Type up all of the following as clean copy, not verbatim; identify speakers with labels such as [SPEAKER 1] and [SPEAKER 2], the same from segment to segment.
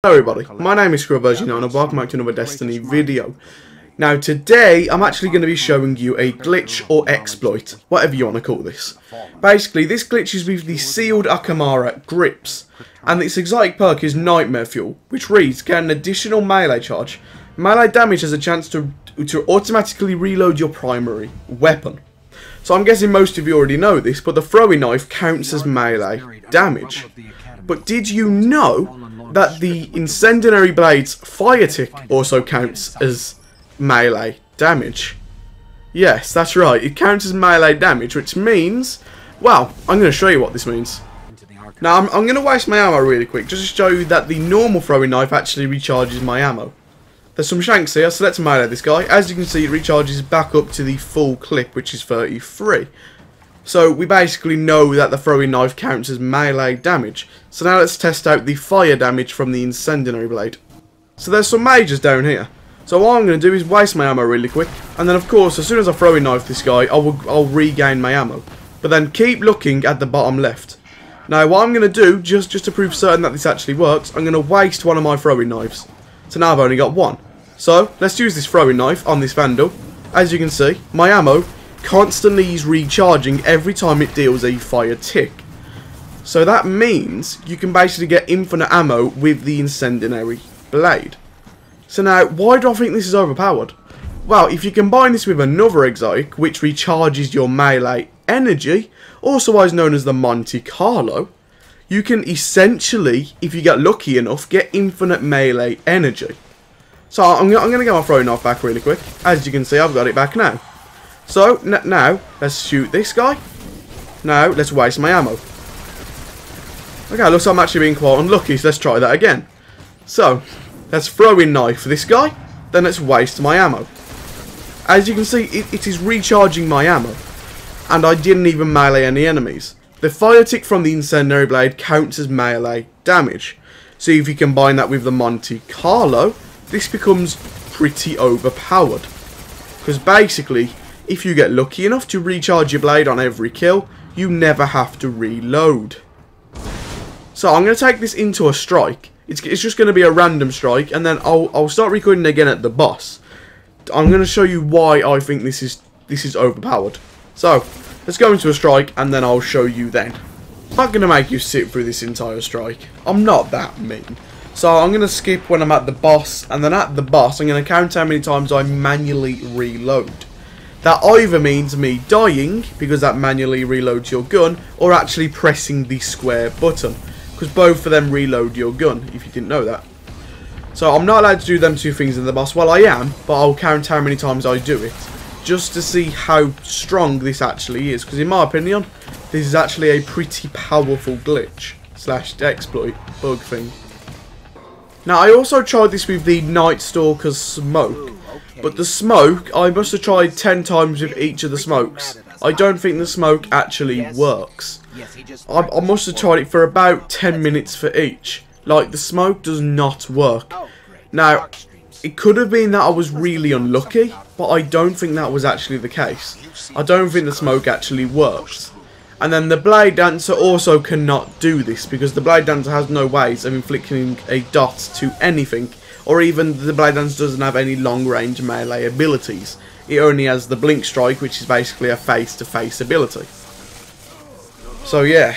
[SPEAKER 1] Hello everybody, my name is Scrubversion and welcome back to another Destiny video. Now today I'm actually going to be showing you a glitch or exploit, whatever you want to call this. Basically this glitch is with the sealed Akamara grips, and its exotic perk is Nightmare Fuel, which reads, get an additional melee charge. Melee damage has a chance to automatically reload your primary weapon. So I'm guessing most of you already know this, but the throwing knife counts as melee damage. But did you know that the Incendiary Blade's fire tick also counts as melee damage? Yes, that's right, it counts as melee damage, which means, well, I'm going to show you what this means. Now, I'm going to waste my ammo really quick, just to show you that the normal throwing knife actually recharges my ammo. There's some shanks here, so let's melee this guy. As you can see, it recharges back up to the full clip, which is 33. So we basically know that the throwing knife counts as melee damage. So now let's test out the fire damage from the Incendiary Blade. So there's some mages down here. So what I'm going to do is waste my ammo really quick. And then of course, as soon as I throwing knife this guy, I'll regain my ammo. But then keep looking at the bottom left. Now what I'm going to do, just to prove certain that this actually works, I'm going to waste one of my throwing knives. So now I've only got one. So let's use this throwing knife on this Vandal. As you can see, my ammo constantly is recharging every time it deals a fire tick. So that means you can basically get infinite ammo with the Incendiary Blade. So now, why do I think this is overpowered? Well, if you combine this with another exotic, which recharges your melee energy, also known as the Monte Carlo, you can essentially, if you get lucky enough, get infinite melee energy. So I'm going to get my throwing knife back really quick. As you can see, I've got it back now. So, now, let's shoot this guy. Now, let's waste my ammo. Okay, looks like I'm actually being quite unlucky, so let's try that again. So, let's throw in knife for this guy, then let's waste my ammo. As you can see, it is recharging my ammo. And I didn't even melee any enemies. The fire tick from the Incendiary Blade counts as melee damage. So if you combine that with the Monte Carlo, this becomes pretty overpowered. Because basically, if you get lucky enough to recharge your blade on every kill, you never have to reload. So I'm going to take this into a strike. It's just going to be a random strike, and then I'll start recording again at the boss. I'm going to show you why I think this is overpowered. So let's go into a strike, and then I'll show you then. I'm not going to make you sit through this entire strike. I'm not that mean. So I'm going to skip when I'm at the boss, and then at the boss I'm going to count how many times I manually reload. That either means me dying, because that manually reloads your gun, or actually pressing the square button, because both of them reload your gun, if you didn't know that. So I'm not allowed to do them two things in the boss. Well, I am, but I'll count how many times I do it, just to see how strong this actually is, because in my opinion, this is actually a pretty powerful glitch, / exploit, bug thing. Now, I also tried this with the Night Stalker's smoke. But the smoke, I must have tried 10 times with each of the smokes. I don't think the smoke actually works. I must have tried it for about 10 minutes for each. Like, the smoke does not work. Now, it could have been that I was really unlucky, but I don't think that was actually the case. I don't think the smoke actually works. And then the Blade Dancer also cannot do this, because the Blade Dancer has no ways of inflicting a dot to anything. Or even the Blade Dancer doesn't have any long-range melee abilities. It only has the Blink Strike, which is basically a face-to-face ability. So yeah,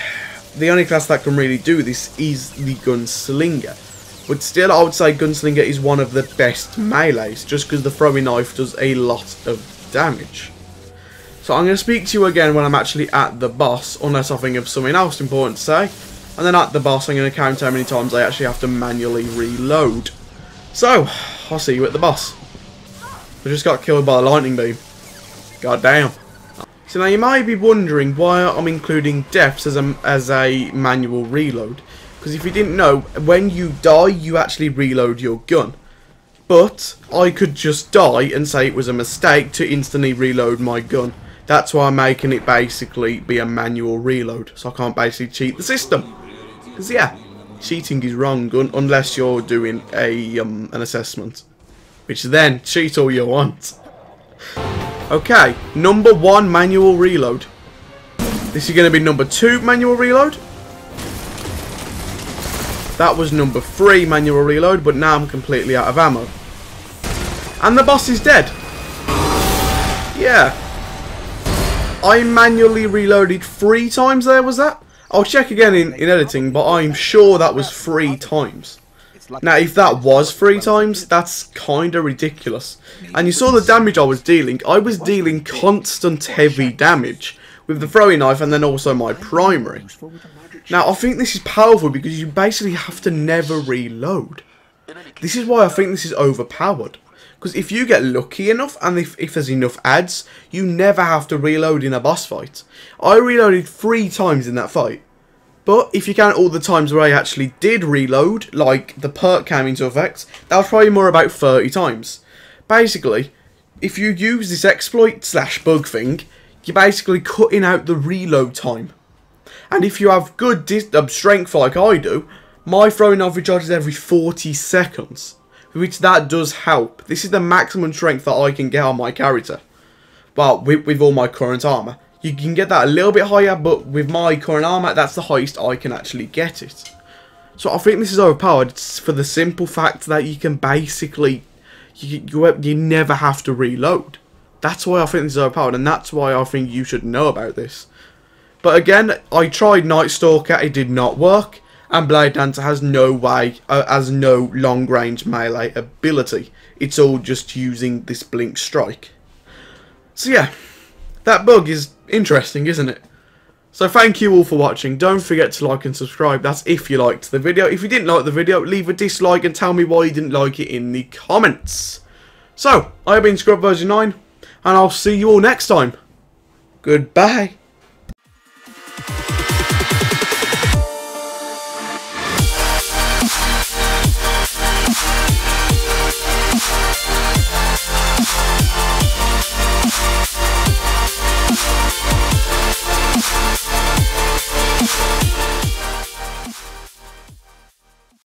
[SPEAKER 1] the only class that can really do this is the Gunslinger. But still, I would say Gunslinger is one of the best melees, just because the throwing knife does a lot of damage. So I'm going to speak to you again when I'm actually at the boss, unless I think of something else important to say. And then at the boss, I'm going to count how many times I actually have to manually reload. So, I'll see you at the boss. I just got killed by a lightning beam. God damn. So now you might be wondering why I'm including deaths as a manual reload. Because if you didn't know, when you die, you actually reload your gun. But I could just die and say it was a mistake to instantly reload my gun. That's why I'm making it basically be a manual reload. So I can't basically cheat the system. Because yeah, cheating is wrong unless you're doing an assessment. Which then, cheat all you want. Okay, number 1 manual reload. This is going to be number 2 manual reload. That was number 3 manual reload, but now I'm completely out of ammo. And the boss is dead. Yeah. I manually reloaded 3 times there, was that? I'll check again in editing, but I'm sure that was 3 times. Now, if that was 3 times, that's kinda ridiculous. And you saw the damage I was dealing. I was dealing constant heavy damage with the throwing knife and then also my primary. Now, I think this is powerful because you basically have to never reload. This is why I think this is overpowered. Because if you get lucky enough, and if there's enough ads, you never have to reload in a boss fight. I reloaded 3 times in that fight. But if you count all the times where I actually did reload, like the perk came into effect, that was probably more about 30 times. Basically, if you use this exploit / bug thing, you're basically cutting out the reload time. And if you have good strength like I do, my throwing knife recharges every 40 seconds. Which that does help. This is the maximum strength that I can get on my character. Well, with all my current armour. You can get that a little bit higher, but with my current armour, that's the highest I can actually get it. So I think this is overpowered. It's for the simple fact that you can basically, you never have to reload. That's why I think this is overpowered, and that's why I think you should know about this. But again, I tried Night Stalker, it did not work, and Blade Dancer has no long range melee ability. It's all just using this blink strike. So yeah, that bug is interesting, isn't it? So thank you all for watching. Don't forget to like and subscribe. That's if you liked the video. If you didn't like the video, leave a dislike and tell me why you didn't like it in the comments. So, I have been Scrub Version 9, and I'll see you all next time. Goodbye.